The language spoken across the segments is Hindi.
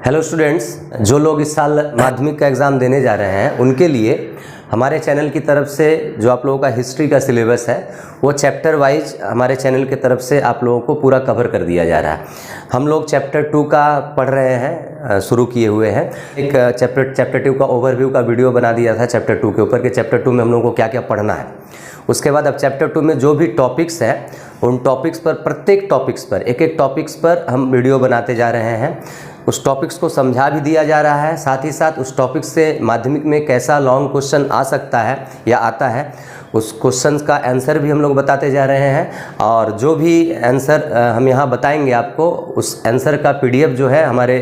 हेलो स्टूडेंट्स, जो लोग इस साल माध्यमिक का एग्ज़ाम देने जा रहे हैं उनके लिए हमारे चैनल की तरफ से जो आप लोगों का हिस्ट्री का सिलेबस है वो चैप्टर वाइज हमारे चैनल की तरफ से आप लोगों को पूरा कवर कर दिया जा रहा है। हम लोग चैप्टर 2 का पढ़ रहे हैं, शुरू किए हुए हैं। एक चैप्टर 2 का ओवरव्यू का वीडियो बना दिया था चैप्टर 2 के ऊपर कि चैप्टर 2 में हम लोगों को क्या क्या पढ़ना है। उसके बाद अब चैप्टर 2 में जो भी टॉपिक्स हैं उन टॉपिक्स पर, प्रत्येक टॉपिक्स पर, एक एक टॉपिक्स पर हम वीडियो बनाते जा रहे हैं। उस टॉपिक्स को समझा भी दिया जा रहा है, साथ ही साथ उस टॉपिक से माध्यमिक में कैसा लॉन्ग क्वेश्चन आ सकता है या आता है उस क्वेश्चन का आंसर भी हम लोग बताते जा रहे हैं। और जो भी आंसर हम यहाँ बताएंगे आपको, उस आंसर का PDF जो है हमारे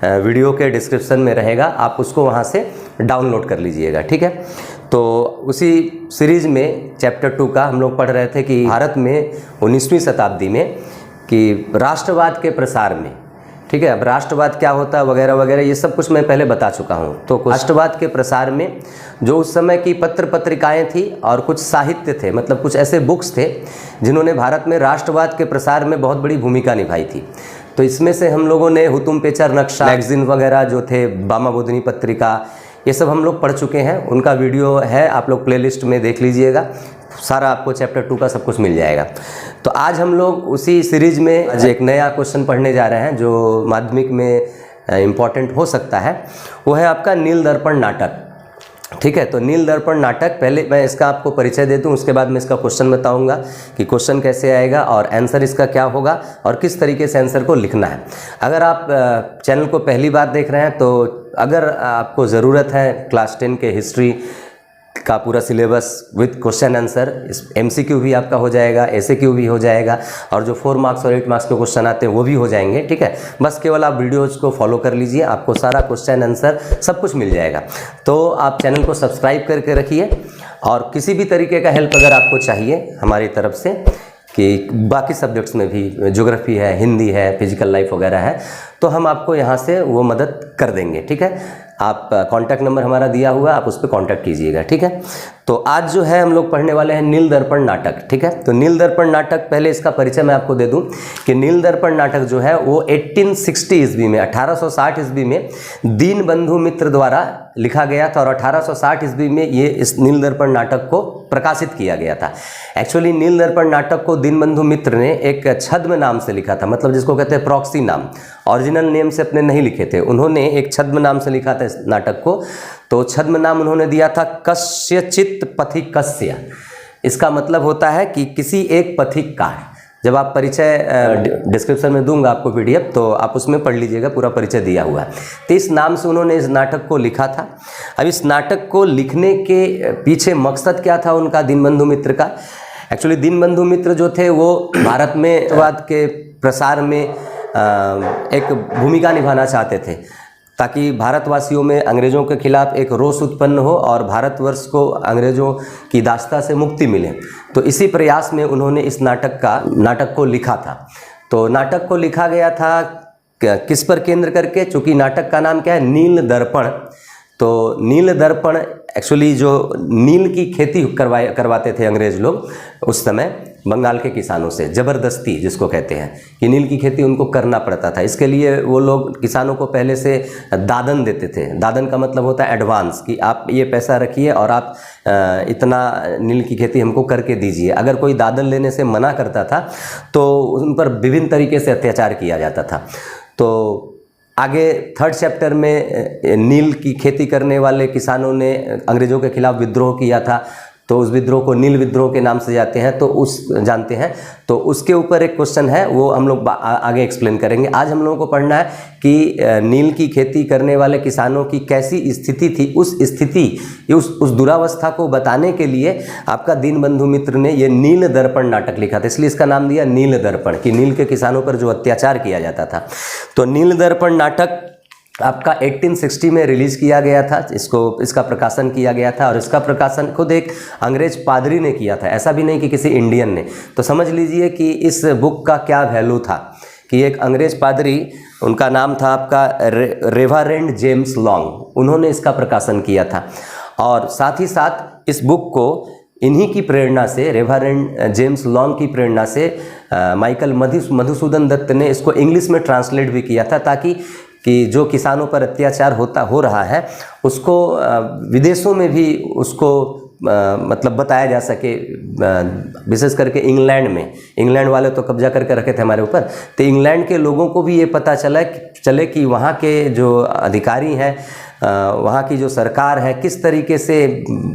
वीडियो के डिस्क्रिप्शन में रहेगा, आप उसको वहाँ से डाउनलोड कर लीजिएगा, ठीक है। तो उसी सीरीज़ में चैप्टर 2 का हम लोग पढ़ रहे थे कि भारत में 19वीं शताब्दी में कि राष्ट्रवाद के प्रसार में, ठीक है। अब राष्ट्रवाद क्या होता है वगैरह वगैरह ये सब कुछ मैं पहले बता चुका हूँ। तो राष्ट्रवाद के प्रसार में जो उस समय की पत्र पत्रिकाएं थी और कुछ साहित्य थे, मतलब कुछ ऐसे बुक्स थे जिन्होंने भारत में राष्ट्रवाद के प्रसार में बहुत बड़ी भूमिका निभाई थी। तो इसमें से हम लोगों ने हुतुम पेचर नक्शा मैगजीन वगैरह जो थे, बामा बोधनी पत्रिका, ये सब हम लोग पढ़ चुके हैं। उनका वीडियो है, आप लोग प्लेलिस्ट में देख लीजिएगा, सारा आपको चैप्टर 2 का सब कुछ मिल जाएगा। तो आज हम लोग उसी सीरीज में आज एक नया क्वेश्चन पढ़ने जा रहे हैं जो माध्यमिक में इम्पॉर्टेंट हो सकता है। वो है आपका नील दर्पण नाटक, ठीक है। तो नील दर्पण नाटक, पहले मैं इसका आपको परिचय दे दूं, उसके बाद मैं इसका क्वेश्चन बताऊंगा कि क्वेश्चन कैसे आएगा और आंसर इसका क्या होगा और किस तरीके से आंसर को लिखना है। अगर आप चैनल को पहली बार देख रहे हैं तो अगर आपको ज़रूरत है क्लास 10 के हिस्ट्री का पूरा सिलेबस विद क्वेश्चन आंसर, इस MCQ भी आपका हो जाएगा, SAQ भी हो जाएगा और जो 4 मार्क्स और 8 मार्क्स के क्वेश्चन आते हैं वो भी हो जाएंगे, ठीक है। बस केवल आप वीडियोज़ को फॉलो कर लीजिए, आपको सारा क्वेश्चन आंसर सब कुछ मिल जाएगा। तो आप चैनल को सब्सक्राइब करके रखिए और किसी भी तरीके का हेल्प अगर आपको चाहिए हमारी तरफ से, कि बाकी सब्जेक्ट्स में भी, ज्योग्राफी है, हिंदी है, फिजिकल लाइफ वगैरह है, तो हम आपको यहाँ से वो मदद कर देंगे, ठीक है। आप कॉन्टैक्ट नंबर हमारा दिया हुआ, आप उस पर कॉन्टैक्ट कीजिएगा, ठीक है। तो आज जो है हम लोग पढ़ने वाले हैं नील दर्पण नाटक, ठीक है। तो नील दर्पण नाटक, पहले इसका परिचय मैं आपको दे दूं कि नील दर्पण नाटक जो है वो 1860 ईस्वी में, 1860 ईस्वी में दीनबंधु मित्र द्वारा लिखा गया था और 1860 ईस्वी में ये इस नील दर्पण नाटक को प्रकाशित किया गया था। एक्चुअली नील दर्पण नाटक को दीनबंधु मित्र ने एक छद्म नाम से लिखा था, मतलब जिसको कहते हैं प्रॉक्सी नाम, ओरिजिनल नेम से अपने नहीं लिखे थे, उन्होंने एक छद्म नाम से लिखा था इस नाटक को। तो छद्म नाम उन्होंने दिया था कस्यचित् पथिकस्य। इसका मतलब होता है कि किसी एक पथिक का। जब आप परिचय डिस्क्रिप्शन में दूंगा आपको PDF, तो आप उसमें पढ़ लीजिएगा, पूरा परिचय दिया हुआ है। तो इस नाम से उन्होंने इस नाटक को लिखा था। अब इस नाटक को लिखने के पीछे मकसद क्या था उनका, दीनबंधु मित्र का? एक्चुअली दीनबंधु मित्र जो थे वो भारत में राष्ट्रवाद के प्रसार में एक भूमिका निभाना चाहते थे, ताकि भारतवासियों में अंग्रेज़ों के खिलाफ एक रोष उत्पन्न हो और भारतवर्ष को अंग्रेज़ों की दास्ता से मुक्ति मिले। तो इसी प्रयास में उन्होंने इस नाटक को लिखा था। तो नाटक को लिखा गया था किस पर केंद्र करके? चूँकि नाटक का नाम क्या है, नील दर्पण। तो नील दर्पण एक्चुअली जो नील की खेती करवाते थे अंग्रेज़ लोग उस समय बंगाल के किसानों से, ज़बरदस्ती जिसको कहते हैं, कि नील की खेती उनको करना पड़ता था। इसके लिए वो लोग किसानों को पहले से दादन देते थे। दादन का मतलब होता है एडवांस, कि आप ये पैसा रखिए और आप इतना नील की खेती हमको करके दीजिए। अगर कोई दादन लेने से मना करता था तो उन पर विभिन्न तरीके से अत्याचार किया जाता था। तो आगे 3rd चैप्टर में नील की खेती करने वाले किसानों ने अंग्रेज़ों के खिलाफ विद्रोह किया था, तो उस विद्रोह को नील विद्रोह के नाम से जानते हैं। तो उसके ऊपर एक क्वेश्चन है, वो हम लोग आगे एक्सप्लेन करेंगे। आज हम लोगों को पढ़ना है कि नील की खेती करने वाले किसानों की कैसी स्थिति थी। उस दुरावस्था को बताने के लिए आपका दीनबंधु मित्र ने ये नील दर्पण नाटक लिखा था, इसलिए इसका नाम दिया नील दर्पण, कि नील के किसानों पर जो अत्याचार किया जाता था। तो नील दर्पण नाटक आपका 1860 में रिलीज़ किया गया था, इसका प्रकाशन किया गया था और इसका प्रकाशन खुद एक अंग्रेज पादरी ने किया था, ऐसा भी नहीं कि किसी इंडियन ने। तो समझ लीजिए कि इस बुक का क्या वैल्यू था, कि एक अंग्रेज पादरी, उनका नाम था आपका रेवरेंड जेम्स लॉन्ग, उन्होंने इसका प्रकाशन किया था। और साथ ही साथ इस बुक को इन्हीं की प्रेरणा से, रेवरेंड जेम्स लॉन्ग की प्रेरणा से माइकल मधुसूदन दत्त ने इसको इंग्लिश में ट्रांसलेट भी किया था, ताकि कि जो किसानों पर अत्याचार हो रहा है उसको विदेशों में भी उसको मतलब बताया जा सके। विशेष करके इंग्लैंड वाले तो कब्जा करके रखे थे हमारे ऊपर, तो इंग्लैंड के लोगों को भी ये पता चले कि वहाँ के जो अधिकारी हैं, वहाँ की जो सरकार है किस तरीके से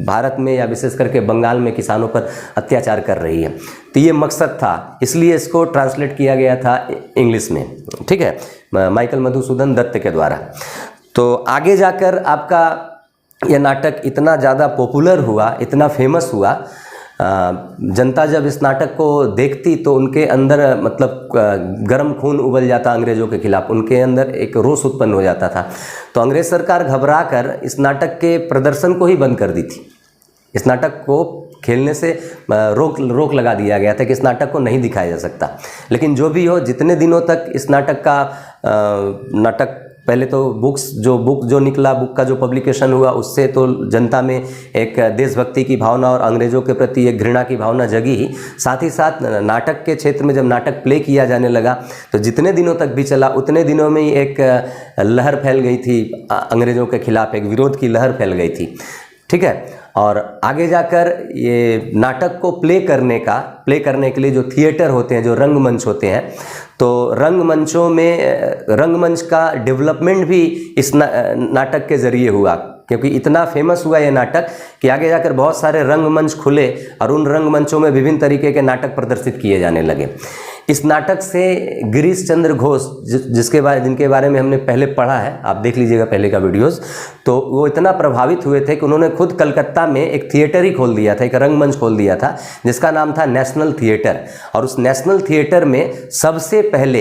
भारत में या विशेष करके बंगाल में किसानों पर अत्याचार कर रही है। तो ये मकसद था, इसलिए इसको ट्रांसलेट किया गया था इंग्लिश में, ठीक है, माइकल मधुसूदन दत्त के द्वारा। तो आगे जाकर आपका यह नाटक इतना ज़्यादा पॉपुलर हुआ, इतना फेमस हुआ, जनता जब इस नाटक को देखती तो उनके अंदर मतलब गर्म खून उबल जाता अंग्रेज़ों के खिलाफ, उनके अंदर एक रोष उत्पन्न हो जाता था। तो अंग्रेज़ सरकार घबरा कर इस नाटक के प्रदर्शन को ही बंद कर दी थी। इस नाटक को खेलने से रोक लगा दिया गया था कि इस नाटक को नहीं दिखाया जा सकता। लेकिन जो भी हो, जितने दिनों तक इस नाटक का पहले तो बुक जो निकला, बुक का जो पब्लिकेशन हुआ, उससे तो जनता में एक देशभक्ति की भावना और अंग्रेज़ों के प्रति एक घृणा की भावना जगी ही। साथ ही साथ नाटक के क्षेत्र में जब नाटक प्ले किया जाने लगा तो जितने दिनों तक भी चला उतने दिनों में ही एक लहर फैल गई थी अंग्रेज़ों के खिलाफ, एक विरोध की लहर फैल गई थी, ठीक है। और आगे जाकर ये नाटक को प्ले करने के लिए जो थिएटर होते हैं, जो रंगमंच होते हैं, तो रंगमंच का डेवलपमेंट भी इस नाटक के ज़रिए हुआ, क्योंकि इतना फेमस हुआ ये नाटक कि आगे जाकर बहुत सारे रंगमंच खुले और उन रंगमंचों में विभिन्न तरीके के नाटक प्रदर्शित किए जाने लगे। इस नाटक से गिरीश चंद्र घोष, जिनके बारे में हमने पहले पढ़ा है, आप देख लीजिएगा पहले का वीडियोस, तो वो इतना प्रभावित हुए थे कि उन्होंने खुद कलकत्ता में एक थिएटर ही खोल दिया था, एक रंगमंच खोल दिया था जिसका नाम था नेशनल थिएटर। और उस नेशनल थिएटर में सबसे पहले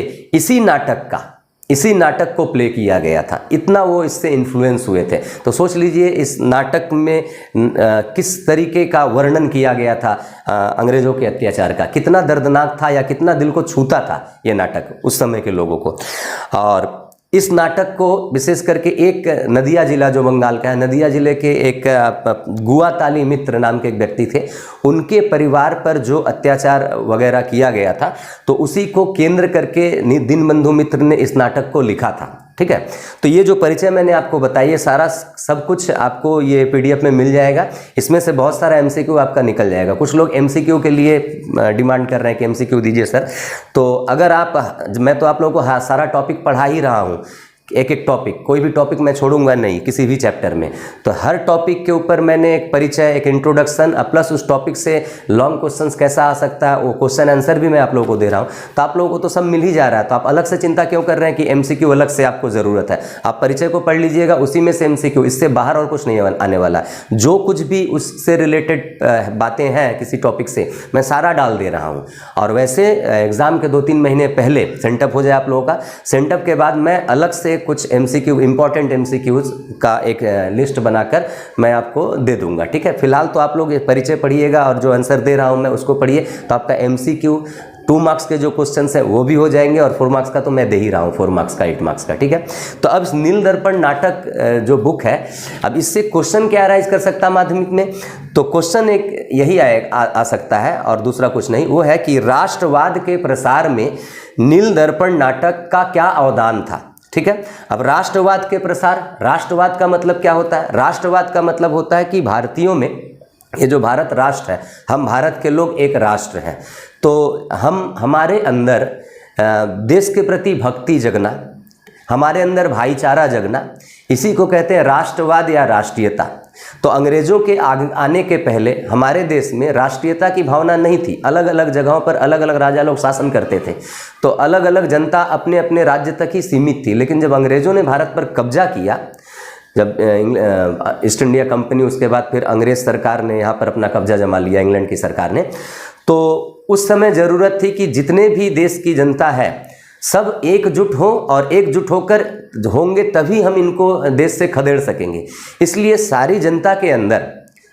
इसी नाटक को प्ले किया गया था, इतना वो इससे इन्फ्लुएंस हुए थे। तो सोच लीजिए इस नाटक में किस तरीके का वर्णन किया गया था अंग्रेज़ों के अत्याचार का, कितना दर्दनाक था या कितना दिल को छूता था ये नाटक उस समय के लोगों को। और इस नाटक को विशेष करके एक नदिया जिला जो बंगाल का है, नदिया जिले के एक गुआताली मित्र नाम के एक व्यक्ति थे, उनके परिवार पर जो अत्याचार वगैरह किया गया था, तो उसी को केंद्र करके दीनबंधु मित्र ने इस नाटक को लिखा था, ठीक है। तो ये जो परिचय मैंने आपको बताई है, सारा सब कुछ आपको ये PDF में मिल जाएगा। इसमें से बहुत सारा MCQ आपका निकल जाएगा। कुछ लोग MCQ के लिए डिमांड कर रहे हैं कि MCQ दीजिए सर, तो अगर मैं तो आप लोगों को सारा टॉपिक पढ़ा ही रहा हूँ, एक एक टॉपिक, कोई भी टॉपिक मैं छोड़ूंगा नहीं किसी भी चैप्टर में। तो हर टॉपिक के ऊपर मैंने एक परिचय, एक इंट्रोडक्शन, प्लस उस टॉपिक से लॉन्ग क्वेश्चंस कैसा आ सकता है वो क्वेश्चन आंसर भी मैं आप लोगों को दे रहा हूँ। तो आप लोगों को तो सब मिल ही जा रहा है, तो आप अलग से चिंता क्यों कर रहे हैं कि MCQ अलग से आपको ज़रूरत है। आप परिचय को पढ़ लीजिएगा, उसी में से MCQ, इससे बाहर और कुछ नहीं आने वाला है। जो कुछ भी उससे रिलेटेड बातें हैं किसी टॉपिक से, मैं सारा डाल दे रहा हूँ। और वैसे एग्ज़ाम के 2-3 महीने पहले सेंटअप हो जाए आप लोगों का, सेंटअप के बाद मैं अलग से कुछ MCQ, इंपॉर्टेंट MCQs का एक लिस्ट बनाकर मैं आपको दे दूंगा, ठीक है। फिलहाल तो आप लोग परिचय पढ़िएगा और जो आंसर दे रहा हूं मैं उसको पढ़िए, तो आपका MCQ 2 मार्क्स के जो क्वेश्चंस हैं वो भी हो जाएंगे, और 4 मार्क्स का तो मैं दे ही रहा हूँ, 4 मार्क्स का, 8 मार्क्स का, ठीक है। तो अब नील दर्पण नाटक जो बुक है, अब इससे क्वेश्चन क्या राइज कर सकता है माध्यमिक में, तो क्वेश्चन एक यही आ सकता है और दूसरा कुछ नहीं, वो है कि राष्ट्रवाद के प्रसार में नील दर्पण नाटक का क्या अवदान था, ठीक है। अब राष्ट्रवाद के प्रसार, राष्ट्रवाद का मतलब क्या होता है? राष्ट्रवाद का मतलब होता है कि भारतीयों में, ये जो भारत राष्ट्र है, हम भारत के लोग एक राष्ट्र हैं, तो हमारे अंदर देश के प्रति भक्ति जगना, हमारे अंदर भाईचारा जगना, इसी को कहते हैं राष्ट्रवाद या राष्ट्रीयता। तो अंग्रेजों के आने के पहले हमारे देश में राष्ट्रीयता की भावना नहीं थी। अलग अलग जगहों पर अलग अलग राजा लोग शासन करते थे, तो अलग अलग जनता अपने अपने राज्य तक ही सीमित थी। लेकिन जब अंग्रेजों ने भारत पर कब्जा किया, जब ईस्ट इंडिया कंपनी, उसके बाद फिर अंग्रेज सरकार ने यहाँ पर अपना कब्जा जमा लिया, इंग्लैंड की सरकार ने, तो उस समय ज़रूरत थी कि जितने भी देश की जनता है सब एकजुट हो, और एकजुट होकर होंगे तभी हम इनको देश से खदेड़ सकेंगे। इसलिए सारी जनता के अंदर,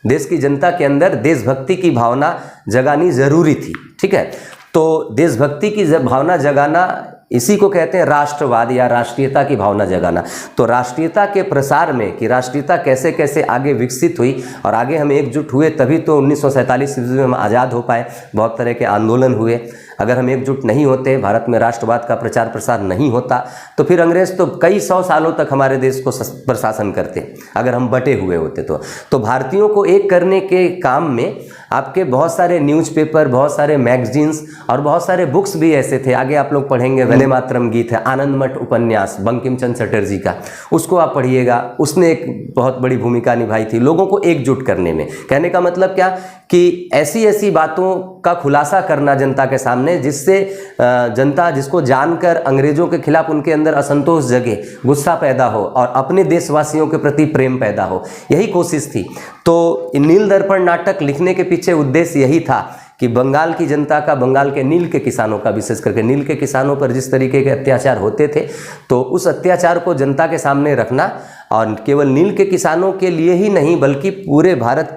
देश की जनता के अंदर देशभक्ति की भावना जगानी ज़रूरी थी, ठीक है। तो देशभक्ति की भावना जगाना, इसी को कहते हैं राष्ट्रवाद या राष्ट्रीयता की भावना जगाना। तो राष्ट्रीयता के प्रसार में, कि राष्ट्रीयता कैसे कैसे आगे विकसित हुई और आगे हम एकजुट हुए, तभी तो 1947 ईस्वी में हम आज़ाद हो पाए। बहुत तरह के आंदोलन हुए, अगर हम एकजुट नहीं होते, भारत में राष्ट्रवाद का प्रचार प्रसार नहीं होता, तो फिर अंग्रेज तो कई 100 सालों तक हमारे देश को प्रशासन करते, अगर हम बटे हुए होते तो भारतीयों को एक करने के काम में आपके बहुत सारे न्यूज़पेपर, बहुत सारे मैगजीन्स और बहुत सारे बुक्स भी ऐसे थे। आगे आप लोग पढ़ेंगे, वंदे मातरम गीत है, आनंद मठ उपन्यास बंकिम चंद्र चटर्जी का, उसको आप पढ़िएगा। उसने एक बहुत बड़ी भूमिका निभाई थी लोगों को एकजुट करने में। कहने का मतलब क्या कि ऐसी ऐसी बातों का खुलासा करना जनता के सामने, जिससे जनता, जिसको जानकर अंग्रेजों के खिलाफ उनके अंदर असंतोष जगे, गुस्सा पैदा हो और अपने देशवासियों के प्रति प्रेम पैदा हो, यही कोशिश थी। तो नील दर्पण नाटक लिखने के पीछे उद्देश्य यही था कि बंगाल की जनता का, बंगाल के नील के किसानों का, विशेष करके नील के किसानों पर जिस तरीके के अत्याचार होते थे, तो उस अत्याचार को जनता के सामने रखना, और केवल नील के किसानों के लिए ही नहीं बल्कि पूरे भारत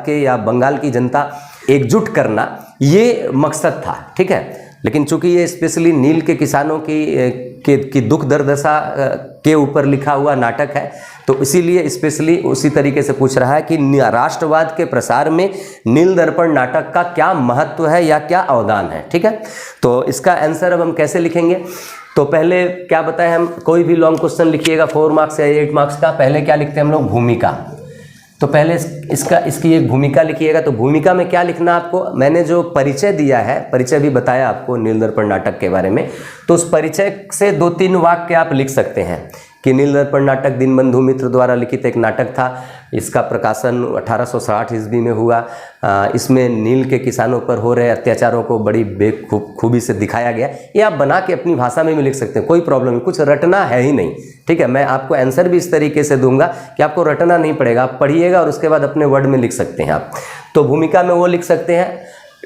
के या बंगाल की जनता एकजुट करना, ये मकसद था। ठीक है, लेकिन चूंकि ये स्पेशली नील के किसानों की दुख दुर्दशा के ऊपर लिखा हुआ नाटक है, तो इसीलिए स्पेशली उसी तरीके से पूछ रहा है कि राष्ट्रवाद के प्रसार में नील दर्पण नाटक का क्या महत्व है या क्या अवदान है। ठीक है, तो इसका आंसर अब हम कैसे लिखेंगे? तो पहले क्या बताएं, हम कोई भी लॉन्ग क्वेश्चन लिखिएगा 4 मार्क्स या 8 मार्क्स का, पहले क्या लिखते हैं हम लोग? भूमिका। तो पहले इसकी एक भूमिका लिखिएगा। तो भूमिका में क्या लिखना आपको? मैंने जो परिचय दिया है, परिचय भी बताया आपको नील दर्पण नाटक के बारे में, तो उस परिचय से 2-3 वाक्य आप लिख सकते हैं कि नील दर्पण नाटक दीनबंधु मित्र द्वारा लिखित एक नाटक था। इसका प्रकाशन 1860 ईस्वी में हुआ। इसमें नील के किसानों पर हो रहे अत्याचारों को बड़ी बेखूबी से दिखाया गया। ये आप बना के अपनी भाषा में भी लिख सकते हैं, कोई प्रॉब्लम नहीं, कुछ रटना है ही नहीं। ठीक है, मैं आपको आंसर भी इस तरीके से दूंगा कि आपको रटना नहीं पड़ेगा, आप पढ़िएगा और उसके बाद अपने वर्ड में लिख सकते हैं आप। तो भूमिका में वो लिख सकते हैं,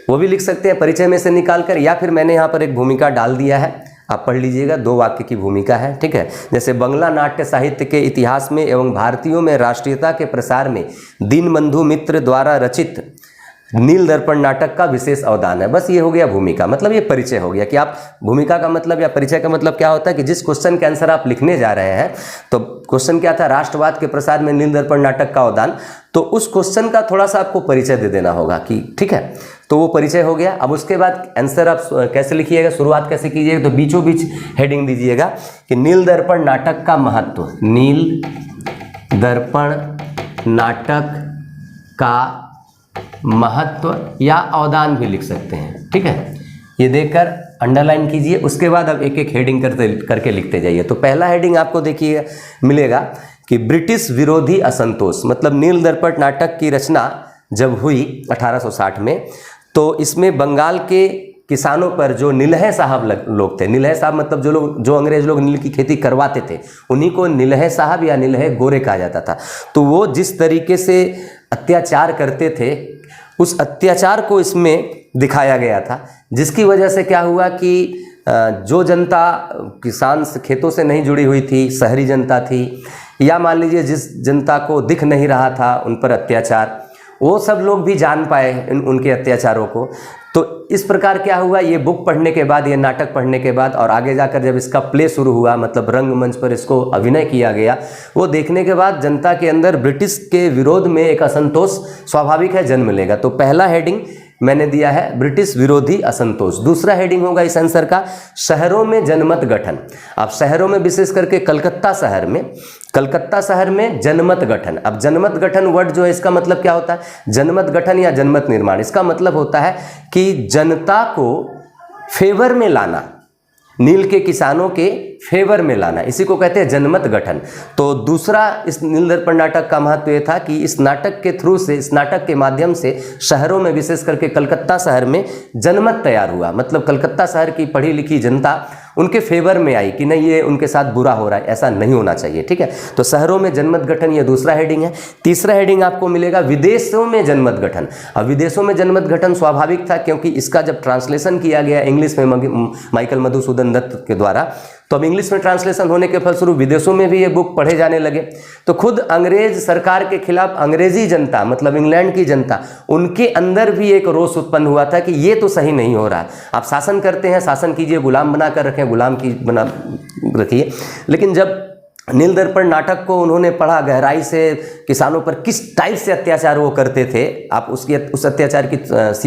वो भी लिख सकते हैं परिचय में से निकाल कर, या फिर मैंने यहाँ पर एक भूमिका डाल दिया है, आप पढ़ लीजिएगा। 2 वाक्य की भूमिका है। ठीक है, जैसे बंगला नाट्य साहित्य के इतिहास में एवं भारतीयों में राष्ट्रीयता के प्रसार में दीनबंधु मित्र द्वारा रचित नील दर्पण नाटक का विशेष अवदान है। बस ये हो गया भूमिका, मतलब ये परिचय हो गया कि आप, भूमिका का मतलब या परिचय का मतलब क्या होता है कि जिस क्वेश्चन के आंसर आप लिखने जा रहे हैं, तो क्वेश्चन क्या था? राष्ट्रवाद के प्रसार में नील दर्पण नाटक का अवदान। तो उस क्वेश्चन का थोड़ा सा आपको परिचय दे देना होगा कि ठीक है, तो वो परिचय हो गया। अब उसके बाद आंसर आप कैसे लिखिएगा, शुरुआत कैसे कीजिएगा? तो बीचों बीच हेडिंग दीजिएगा कि नील दर्पण नाटक का महत्व, नील दर्पण नाटक का महत्व या अवदान भी लिख सकते हैं। ठीक है, ये देखकर अंडरलाइन कीजिए। उसके बाद अब एक एक हेडिंग करके लिखते जाइए। तो पहला हेडिंग आपको देखिए मिलेगा कि ब्रिटिश विरोधी असंतोष, मतलब नील दर्पण नाटक की रचना जब हुई 1860 में, तो इसमें बंगाल के किसानों पर जो नीलहे साहब लोग थे, नीलहे साहब मतलब जो अंग्रेज लोग नील की खेती करवाते थे, उन्हीं को नीलहे साहब या नीलहे गोरे कहा जाता था। तो वो जिस तरीके से अत्याचार करते थे, उस अत्याचार को इसमें दिखाया गया था, जिसकी वजह से क्या हुआ कि जो जनता किसान खेतों से नहीं जुड़ी हुई थी, शहरी जनता थी, या मान लीजिए जिस जनता को दिख नहीं रहा था उन पर अत्याचार, वो सब लोग भी जान पाए उनके अत्याचारों को। तो इस प्रकार क्या हुआ, ये बुक पढ़ने के बाद, ये नाटक पढ़ने के बाद और आगे जाकर जब इसका प्ले शुरू हुआ, मतलब रंगमंच पर इसको अभिनय किया गया, वो देखने के बाद जनता के अंदर ब्रिटिश के विरोध में एक असंतोष स्वाभाविक है जन्म लेगा। तो पहला हेडिंग मैंने दिया है ब्रिटिश विरोधी असंतोष। दूसरा हेडिंग होगा इस आंसर का शहरों में जनमत गठन। अब शहरों में विशेष करके कलकत्ता शहर में जनमत गठन। अब जनमत गठन वर्ड जो है, इसका मतलब क्या होता है? जनमत गठन या जनमत निर्माण, इसका मतलब होता है कि जनता को फेवर में लाना, नील के किसानों के फेवर में लाना, इसी को कहते हैं जनमत गठन। तो दूसरा इस नील दर्पण नाटक का महत्व ये था कि इस नाटक के थ्रू से, इस नाटक के माध्यम से शहरों में, विशेष करके कलकत्ता शहर में जनमत तैयार हुआ। मतलब कलकत्ता शहर की पढ़ी लिखी जनता उनके फेवर में आई कि नहीं, ये उनके साथ बुरा हो रहा है, ऐसा नहीं होना चाहिए। ठीक है, तो शहरों में जनमत गठन, ये दूसरा हेडिंग है। तीसरा हेडिंग आपको मिलेगा विदेशों में जनमत गठन। अब विदेशों में जनमत गठन स्वाभाविक था, क्योंकि इसका जब ट्रांसलेशन किया गया इंग्लिश में माइकल मधुसूदन दत्त के द्वारा, तो अब इंग्लिश में ट्रांसलेशन होने के फलस्वरूप विदेशों में भी ये बुक पढ़े जाने लगे। तो खुद अंग्रेज सरकार के खिलाफ अंग्रेजी जनता, मतलब इंग्लैंड की जनता, उनके अंदर भी एक रोष उत्पन्न हुआ था कि ये तो सही नहीं हो रहा। आप शासन करते हैं, शासन कीजिए, गुलाम बना कर रखें, गुलाम की बना रखिए। लेकिन जब नील दर्पण नाटक को उन्होंने पढ़ा गहराई से, किसानों पर किस टाइप से अत्याचार वो करते थे, आप उस अत्याचार की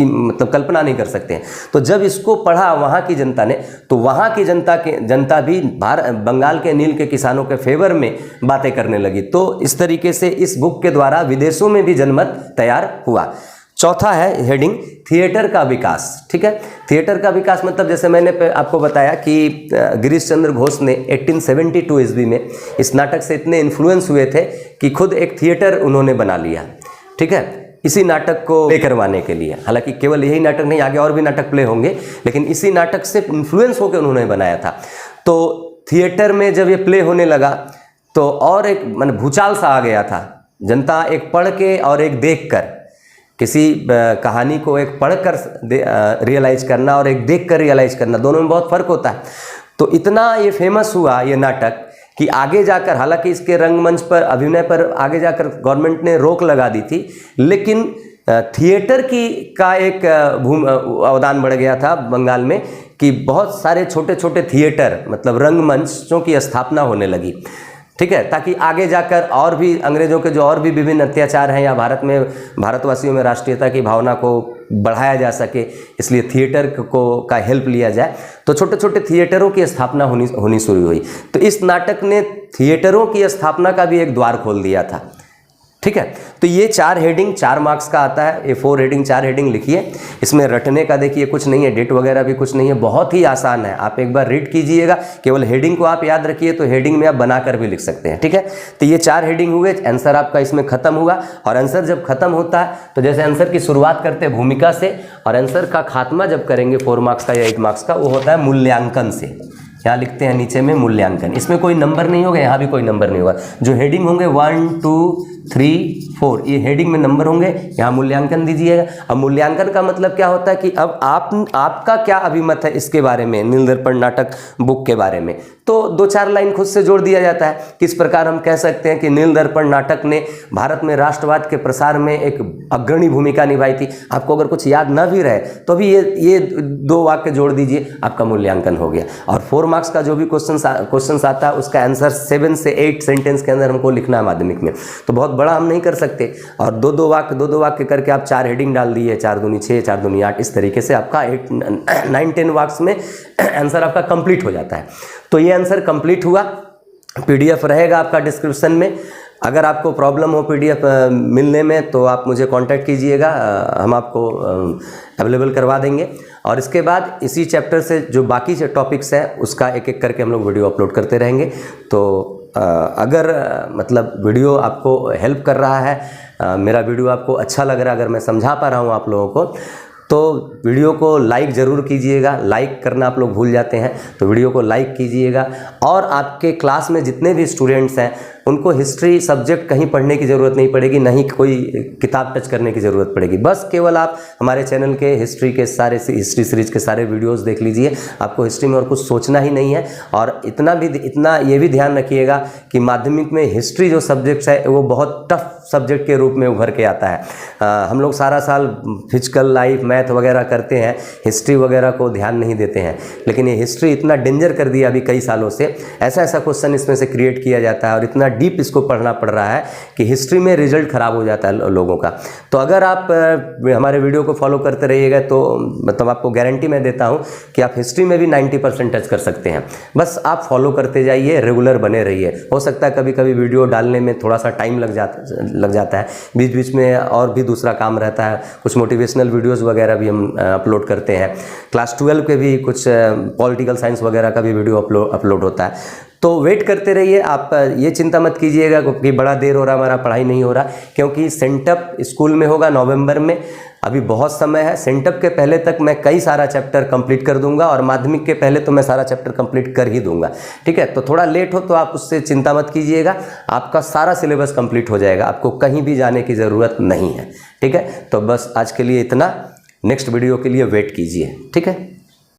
मतलब कल्पना नहीं कर सकते हैं। तो जब इसको पढ़ा वहाँ की जनता ने, तो वहाँ की जनता भी बंगाल के नील के किसानों के फेवर में बातें करने लगी। तो इस तरीके से इस बुक के द्वारा विदेशों में भी जनमत तैयार हुआ। चौथा है हेडिंग थिएटर का विकास। ठीक है, थिएटर का विकास मतलब जैसे मैंने आपको बताया कि गिरीश चंद्र घोष ने 1872 ईस्वी में इस नाटक से इतने इन्फ्लुएंस हुए थे कि खुद एक थिएटर उन्होंने बना लिया। ठीक है, इसी नाटक को प्ले करवाने के लिए। हालांकि केवल यही नाटक नहीं, आगे और भी नाटक प्ले होंगे, लेकिन इसी नाटक से इन्फ्लुएंस होकर उन्होंने बनाया था। तो थिएटर में जब ये प्ले होने लगा तो और एक भूचाल सा आ गया था। जनता एक पढ़ के और एक देख कर, किसी कहानी को एक पढ़कर रियलाइज करना और एक देखकर रियलाइज करना, दोनों में बहुत फर्क होता है। तो इतना ये फेमस हुआ ये नाटक कि आगे जाकर, हालांकि इसके रंगमंच पर अभिनय पर आगे जाकर गवर्नमेंट ने रोक लगा दी थी, लेकिन थिएटर का एक अवदान बढ़ गया था बंगाल में कि बहुत सारे छोटे छोटे थिएटर मतलब रंगमंचों की स्थापना होने लगी। ठीक है, ताकि आगे जाकर और भी अंग्रेजों के जो और भी विभिन्न अत्याचार हैं या भारतवासियों में राष्ट्रीयता की भावना को बढ़ाया जा सके, इसलिए थिएटर का हेल्प लिया जाए। तो छोटे छोटे थिएटरों की स्थापना होनी शुरू हुई। तो इस नाटक ने थिएटरों की स्थापना का भी एक द्वार खोल दिया था। ठीक है, तो ये 4 हेडिंग 4 मार्क्स का आता है। ये 4 हेडिंग 4 हेडिंग लिखिए। इसमें रटने का देखिए कुछ नहीं है, डेट वगैरह भी कुछ नहीं है, बहुत ही आसान है। आप एक बार रीड कीजिएगा, केवल हेडिंग को आप याद रखिए, तो हेडिंग में आप बनाकर भी लिख सकते हैं। ठीक है, तो ये 4 हेडिंग हुए, आंसर आपका इसमें खत्म हुआ। और आंसर जब खत्म होता है तो जैसे आंसर की शुरुआत करते हैं भूमिका से, और आंसर का खात्मा जब करेंगे 4 मार्क्स का या 8 मार्क्स का, वो होता है मूल्यांकन से। यहाँ लिखते हैं नीचे में मूल्यांकन, इसमें कोई नंबर नहीं होगा, यहाँ भी कोई नंबर नहीं होगा। जो हेडिंग होंगे 1 2 3 4, ये हेडिंग में नंबर होंगे, यहाँ मूल्यांकन दीजिएगा। अब मूल्यांकन का मतलब क्या होता है कि अब आपका क्या अभिमत है इसके बारे में, नील दर्पण नाटक बुक के बारे में। तो 2-4 लाइन खुद से जोड़ दिया जाता है। किस प्रकार हम कह सकते हैं कि नील दर्पण नाटक ने भारत में राष्ट्रवाद के प्रसार में एक अग्रणी भूमिका निभाई थी। आपको अगर कुछ याद ना भी रहे तो भी ये 2 वाक्य जोड़ दीजिए, आपका मूल्यांकन हो गया। और 4 मार्क्स का जो भी क्वेश्चन आता है उसका आंसर 7 से 8 सेंटेंस के अंदर हमको लिखना है माध्यमिक में। तो बहुत बड़ा हम नहीं कर सकते, और 2-2 वाक्य करके आप 4 हेडिंग डाल दिए, 4 दूनी 6, 4 दूनी 8, इस तरीके से आपका 9-10 वाक्स में आंसर आपका कंप्लीट हो जाता है। तो ये आंसर कंप्लीट हुआ। पीडीएफ रहेगा आपका डिस्क्रिप्शन में। अगर आपको प्रॉब्लम हो पीडीएफ मिलने में तो आप मुझे कांटेक्ट कीजिएगा, हम आपको अवेलेबल करवा देंगे। और इसके बाद इसी चैप्टर से जो बाकी से टॉपिक्स हैं उसका एक एक करके हम लोग वीडियो अपलोड करते रहेंगे। तो अगर मतलब वीडियो आपको हेल्प कर रहा है, मेरा वीडियो आपको अच्छा लग रहा है, अगर मैं समझा पा रहा हूँ आप लोगों को, तो वीडियो को लाइक ज़रूर कीजिएगा। लाइक करना आप लोग भूल जाते हैं, तो वीडियो को लाइक कीजिएगा। और आपके क्लास में जितने भी स्टूडेंट्स हैं उनको हिस्ट्री सब्जेक्ट कहीं पढ़ने की ज़रूरत नहीं पड़ेगी, ना ही कोई किताब टच करने की ज़रूरत पड़ेगी। बस केवल आप हमारे चैनल के हिस्ट्री हिस्ट्री सीरीज के सारे वीडियोस देख लीजिए। आपको हिस्ट्री में और कुछ सोचना ही नहीं है। और इतना ये भी ध्यान रखिएगा कि माध्यमिक में हिस्ट्री जो सब्जेक्ट है वो बहुत टफ सब्जेक्ट के रूप में उभर के आता है। हम लोग सारा साल फिजिकल लाइफ मैथ वगैरह करते हैं, हिस्ट्री वगैरह को ध्यान नहीं देते हैं। लेकिन ये हिस्ट्री इतना डेंजर कर दिया अभी कई सालों से, ऐसा क्वेश्चन इसमें से क्रिएट किया जाता है और इतना डीप इसको पढ़ना पड़ रहा है कि हिस्ट्री में रिजल्ट खराब हो जाता है लोगों का। तो अगर आप हमारे वीडियो को फॉलो करते रहिएगा तो मतलब आपको गारंटी मैं देता हूं कि आप हिस्ट्री में भी 90% टच कर सकते हैं। बस आप फॉलो करते जाइए, रेगुलर बने रहिए। हो सकता है कभी कभी वीडियो डालने में थोड़ा सा टाइम लग जाता है, बीच बीच में और भी दूसरा काम रहता है। कुछ मोटिवेशनल वीडियोज़ वगैरह भी हम अपलोड करते हैं। क्लास 12 के भी कुछ पॉलिटिकल साइंस वगैरह का भी वीडियो अपलोड होता है। तो वेट करते रहिए। आप ये चिंता मत कीजिएगा कि बड़ा देर हो रहा, हमारा पढ़ाई नहीं हो रहा, क्योंकि सेंटअप स्कूल में होगा नवंबर में। अभी बहुत समय है। सेंटअप के पहले तक मैं कई सारा चैप्टर कंप्लीट कर दूंगा और माध्यमिक के पहले तो मैं सारा चैप्टर कंप्लीट कर ही दूंगा। ठीक है, तो थोड़ा लेट हो तो आप उससे चिंता मत कीजिएगा, आपका सारा सिलेबस कंप्लीट हो जाएगा, आपको कहीं भी जाने की ज़रूरत नहीं है। ठीक है, तो बस आज के लिए इतना। नेक्स्ट वीडियो के लिए वेट कीजिए। ठीक है।